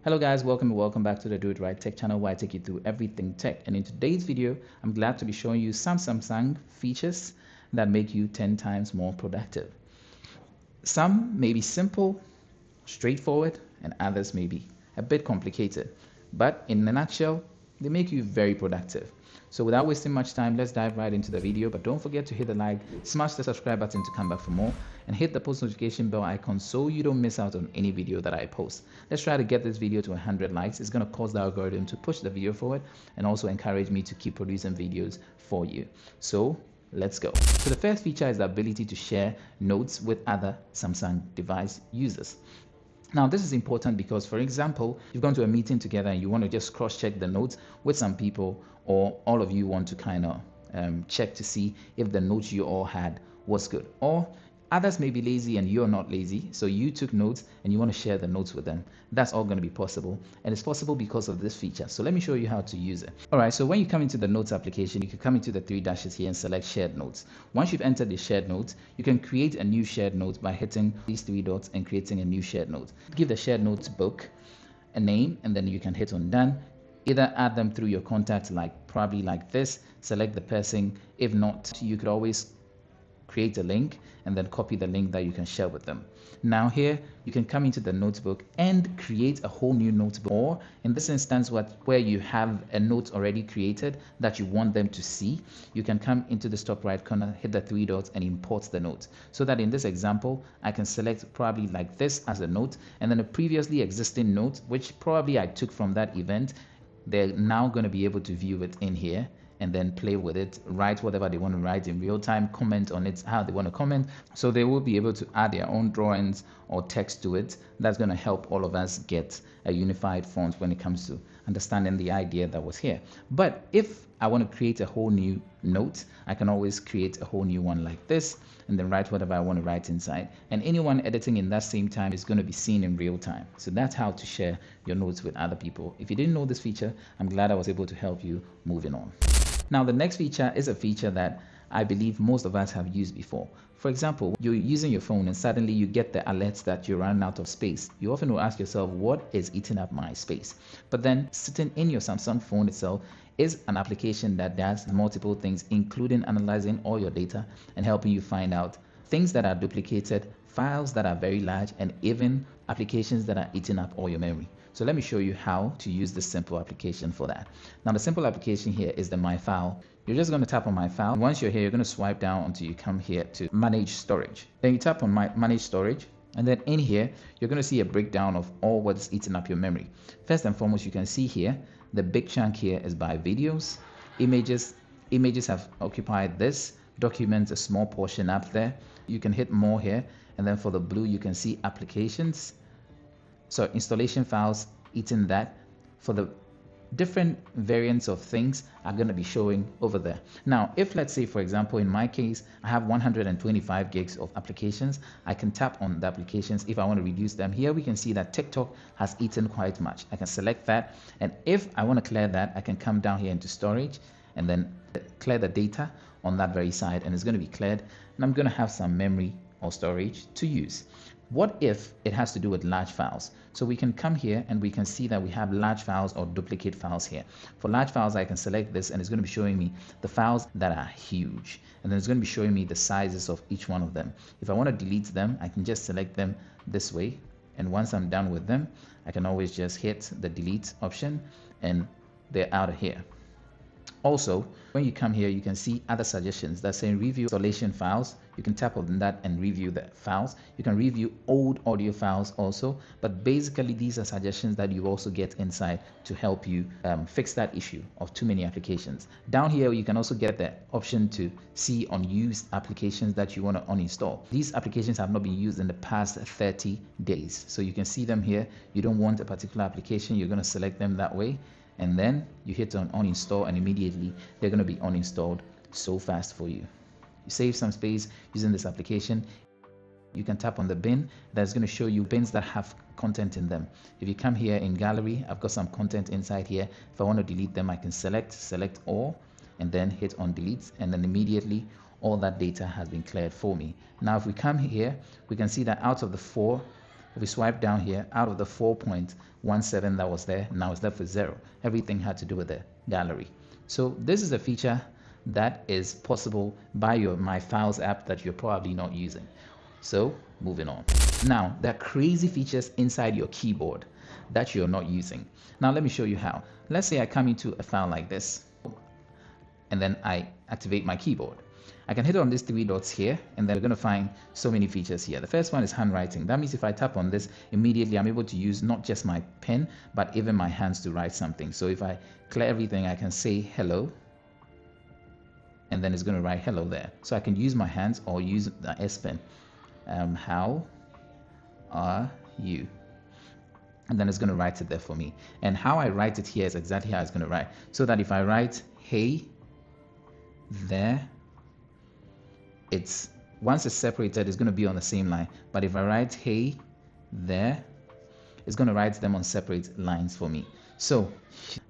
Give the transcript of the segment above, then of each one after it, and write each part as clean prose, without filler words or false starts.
Hello guys, welcome back to the Do It Right Tech channel where I take you through everything tech. And in today's video, I'm glad to be showing you some Samsung features that make you 10 times more productive. Some may be simple, straightforward, and others may be a bit complicated. But in a nutshell, they make you very productive. So without wasting much time, let's dive right into the video. But don't forget to hit the like, smash the subscribe button to come back for more, and hit the post notification bell icon so you don't miss out on any video that I post. Let's try to get this video to 100 likes. It's going to cause the algorithm to push the video forward and also encourage me to keep producing videos for you. So let's go. So the first feature is the ability to share notes with other Samsung device users. Now, this is important because, for example, you've gone to a meeting together and you want to just cross-check the notes with some people, or all of you want to kind of check to see if the notes you all had was good. Or others may be lazy and you're not lazy, so you took notes and you want to share the notes with them. That's all going to be possible, and it's possible because of this feature. So let me show you how to use it. All right, so when you come into the notes application, you can come into the three dashes here and select shared notes. Once you've entered the shared notes, you can create a new shared note by hitting these three dots and creating a new shared note. Give the shared notes book a name, and then you can hit on done. Either add them through your contacts, probably like this, select the person. If not, you could always create a link and then copy the link that you can share with them. Now here you can come into the notebook and create a whole new notebook, or in this instance where you have a note already created that you want them to see, you can come into the top right corner, hit the three dots and import the note, so that in this example I can select probably like this as a note, and then a previously existing note which probably I took from that event. They're now going to be able to view it in here and then play with it, write whatever they want to write in real time, comment on it how they want to comment. So they will be able to add their own drawings or text to it. That's going to help all of us get a unified font when it comes to understanding the idea that was here. But if I want to create a whole new note, I can always create a whole new one like this and then write whatever I want to write inside. And anyone editing in that same time is going to be seen in real time. So that's how to share your notes with other people. If you didn't know this feature, I'm glad I was able to help you moving on. Now, the next feature is a feature that I believe most of us have used before. For example, you're using your phone and suddenly you get the alerts that you're running out of space. You often will ask yourself, what is eating up my space? But then sitting in your Samsung phone itself is an application that does multiple things, including analyzing all your data and helping you find out things that are duplicated, files that are very large, and even applications that are eating up all your memory. So let me show you how to use this simple application for that. Now, the simple application here is the My File. You're just going to tap on My File. Once you're here, you're going to swipe down until you come here to Manage Storage. Then you tap on Manage Storage. And then in here, you're going to see a breakdown of all what's eating up your memory. First and foremost, you can see here, the big chunk here is by videos. Images have occupied this. Documents, a small portion up there. You can hit more here. And then for the blue, you can see applications. So installation files eating that. For the different variants of things are going to be showing over there. Now, if let's say, for example, in my case, I have 125 gigs of applications, I can tap on the applications if I want to reduce them. Here we can see that TikTok has eaten quite much. I can select that, and if I want to clear that, I can come down here into storage and then clear the data on that very side, and it's going to be cleared, and I'm going to have some memory or storage to use. What if it has to do with large files? So we can come here and we can see that we have large files or duplicate files here. For large files, I can select this and it's going to be showing me the files that are huge. And then it's going to be showing me the sizes of each one of them. If I want to delete them, I can just select them this way. And once I'm done with them, I can always just hit the delete option and they're out of here. Also, when you come here, you can see other suggestions that say review installation files. You can tap on that and review the files. You can review old audio files also, but basically these are suggestions that you also get inside to help you fix that issue of too many applications. Down here, you can also get the option to see unused applications that you want to uninstall. These applications have not been used in the past 30 days. So you can see them here. You don't want a particular application, you're going to select them that way. And then you hit on uninstall and immediately they're going to be uninstalled so fast for you. You save some space using this application. You can tap on the bin. That's going to show you bins that have content in them. If you come here in gallery, I've got some content inside here. If I want to delete them, I can select all and then hit on delete, and then immediately all that data has been cleared for me. Now if we come here, we can see that out of the 4 If we swipe down here, out of the 4.17 that was there, now it's left with 0. Everything had to do with the gallery. So this is a feature that is possible by your My Files app that you're probably not using. So moving on. Now, there are crazy features inside your keyboard that you're not using. Now, let me show you how. Let's say I come into a file like this, and then I activate my keyboard. I can hit on these 3 dots here, and then we're going to find so many features here. The first one is handwriting. That means if I tap on this, immediately I'm able to use not just my pen, but even my hands to write something. So if I clear everything, I can say hello, and then it's going to write hello there. So I can use my hands or use the S Pen. How are you? And then it's going to write it there for me. And how I write it here is exactly how it's going to write. So that if I write hey there, it's once it's separated, it's going to be on the same line. But if I write hey there, it's going to write them on separate lines for me. So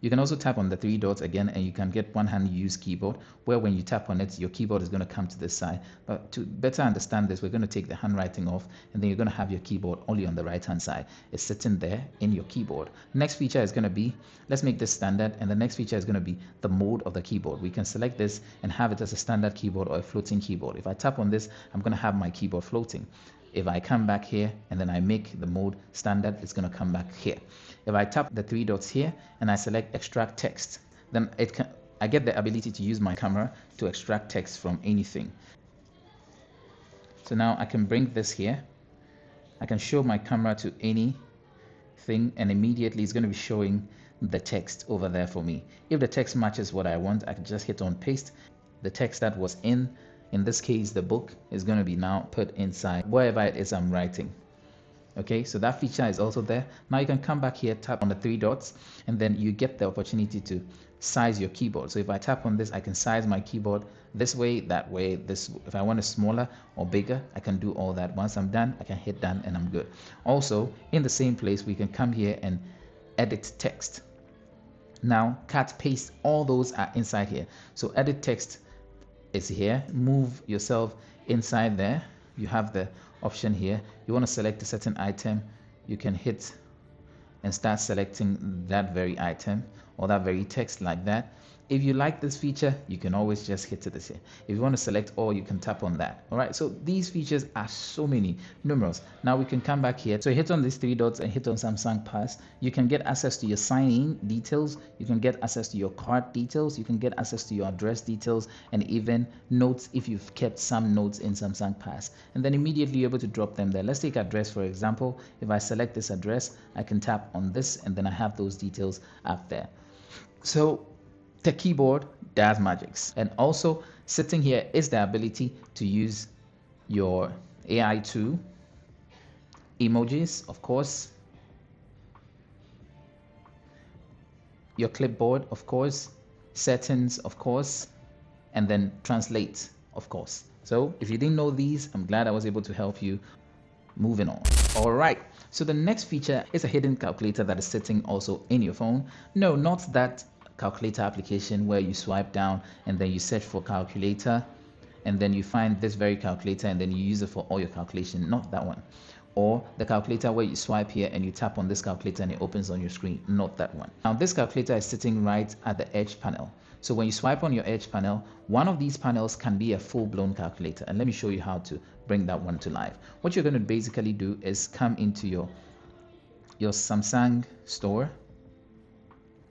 you can also tap on the 3 dots again, and you can get one hand use keyboard, where when you tap on it, your keyboard is going to come to this side. But to better understand this, we're going to take the handwriting off, and then you're going to have your keyboard only on the right hand side. It's sitting there in your keyboard. Next feature is going to be, let's make this standard, and the next feature is going to be the mode of the keyboard. We can select this and have it as a standard keyboard or a floating keyboard. If I tap on this, I'm going to have my keyboard floating. If I come back here and then I make the mode standard, it's going to come back here. If I tap the 3 dots here and I select extract text, then I get the ability to use my camera to extract text from anything. So now I can bring this here. I can show my camera to anything, and immediately it's going to be showing the text over there for me. If the text matches what I want, I can just hit on paste. The text that was in this case, the book, is going to be now put inside wherever it is I'm writing. Okay, so that feature is also there. Now you can come back here, tap on the 3 dots, and then you get the opportunity to size your keyboard. So if I tap on this, I can size my keyboard this way, that way, this. If I want it smaller or bigger, I can do all that. Once I'm done, I can hit done and I'm good. Also, in the same place, we can come here and edit text. Now, cut, paste, all those are inside here. So edit text is here. Move yourself inside there. You have the option here. You want to select a certain item, you can hit and start selecting that very item or that very text like that. If you like this feature, you can always just hit it this here. If you want to select all, you can tap on that. All right, so these features are so many, numerous. Now we can come back here. So hit on these 3 dots and hit on Samsung Pass. You can get access to your sign-in details. You can get access to your card details. You can get access to your address details, and even notes if you've kept some notes in Samsung Pass. And then immediately you're able to drop them there. Let's take address, for example. If I select this address, I can tap on this, and then I have those details up there. So the keyboard does magics. And also sitting here is the ability to use your AI tool, emojis, of course, your clipboard, of course, settings, of course, and then translate, of course. So if you didn't know these, I'm glad I was able to help you. Moving on. All right, so the next feature is a hidden calculator that is sitting also in your phone. No, not that calculator application where you swipe down and then you search for calculator and then you find this very calculator and then you use it for all your calculation. Not that one. Or the calculator where you swipe here and you tap on this calculator and it opens on your screen. Not that one. Now this calculator is sitting right at the edge panel. So when you swipe on your edge panel, one of these panels can be a full-blown calculator. And let me show you how to bring that one to life. What you're going to basically do is come into your Samsung store.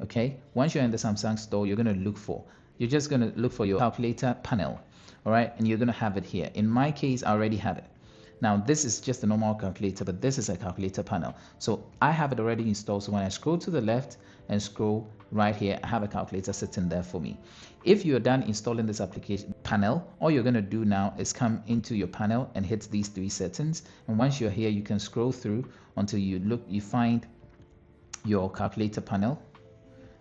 Okay, once you're in the Samsung store, you're going to look for your calculator panel. All right, and you're going to have it here. In my case, I already have it. Now this is just a normal calculator, but this is a calculator panel. So I have it already installed. So when I scroll to the left and scroll right here, I have a calculator sitting there for me. If you're done installing this application panel, all you're going to do now is come into your panel and hit these 3 settings. And once you're here, you can scroll through until you find your calculator panel,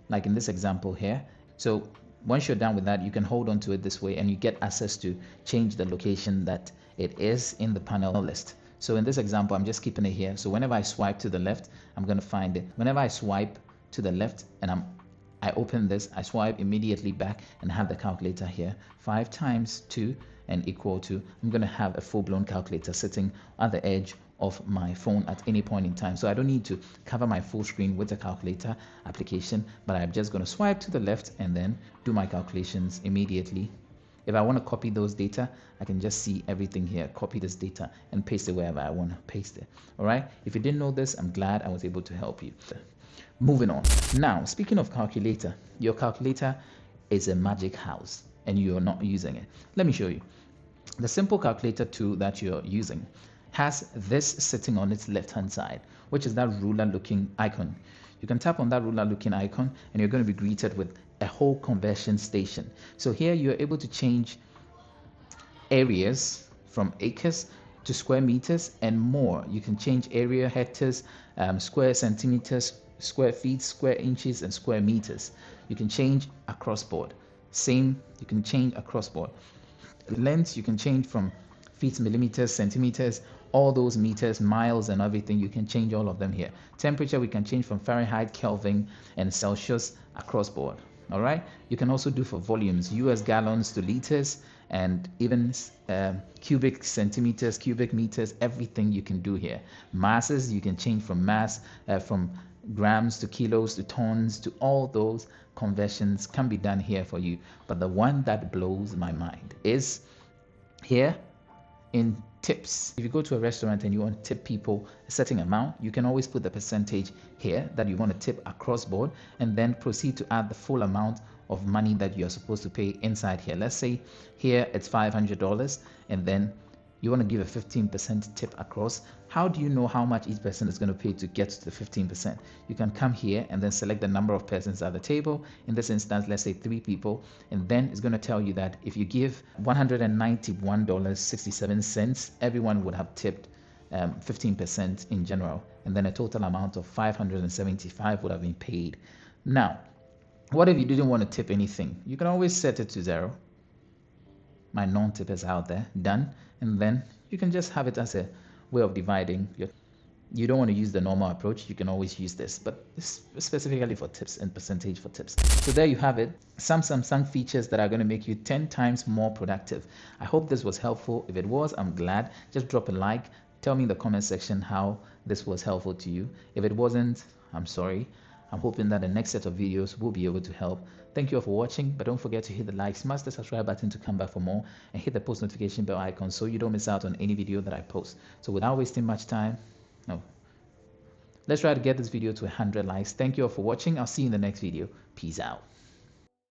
like in this example here. So once you're done with that, you can hold on to it this way and you get access to change the location that it is in the panel list. So in this example, I'm just keeping it here. So whenever I swipe to the left, I'm going to find it. Whenever I swipe to the left and I open this, I swipe immediately back and have the calculator here. 5 times 2 and equal to, I'm going to have a full-blown calculator sitting at the edge of my phone at any point in time. So I don't need to cover my full screen with the calculator application, but I'm just going to swipe to the left and then do my calculations immediately. If I want to copy those data, I can just see everything here, copy this data and paste it wherever I want to paste it. All right. If you didn't know this, I'm glad I was able to help you. Moving on. Now, speaking of calculator, your calculator is a magic house and you're not using it. Let me show you. The simple calculator tool that you're using has this sitting on its left hand side, which is that ruler looking icon. You can tap on that ruler looking icon and you're going to be greeted with a whole conversion station. So here you're able to change areas from acres to square meters and more. You can change area, hectares, square centimeters, square feet, square inches, and square meters. You can change across board. Same, you can change across board. Length, you can change from feet, millimeters, centimeters, all those meters, miles, and everything. You can change all of them here. Temperature, we can change from Fahrenheit, Kelvin, and Celsius across board. All right. You can also do for volumes, US gallons to liters, and even cubic centimeters, cubic meters, everything you can do here. Masses, you can change from mass, from grams to kilos to tons to all those conversions can be done here for you. But the one that blows my mind is here in tips. If you go to a restaurant and you want to tip people a certain amount, you can always put the percentage here that you want to tip across board and then proceed to add the full amount of money that you're supposed to pay inside here. Let's say here it's $500 and then you want to give a 15% tip across. How do you know how much each person is going to pay to get to the 15%? You can come here and then select the number of persons at the table. In this instance, let's say 3 people. And then it's going to tell you that if you give $191.67, everyone would have tipped 15% in general. And then a total amount of $575 would have been paid. Now, what if you didn't want to tip anything? You can always set it to 0. My non-tip is out there, done. And then you can just have it as a way of dividing. You don't want to use the normal approach, you can always use this, but it's specifically for tips and percentage for tips. So there you have it, some Samsung features that are going to make you 10 times more productive. I hope this was helpful. If it was, I'm glad. Just drop a like. Tell me in the comment section how this was helpful to you. If it wasn't, I'm sorry. I'm hoping that the next set of videos will be able to help. Thank you all for watching, but don't forget to hit the like, smash the subscribe button to come back for more, and hit the post notification bell icon so you don't miss out on any video that I post. So without wasting much time, let's try to get this video to 100 likes. Thank you all for watching. I'll see you in the next video. Peace out.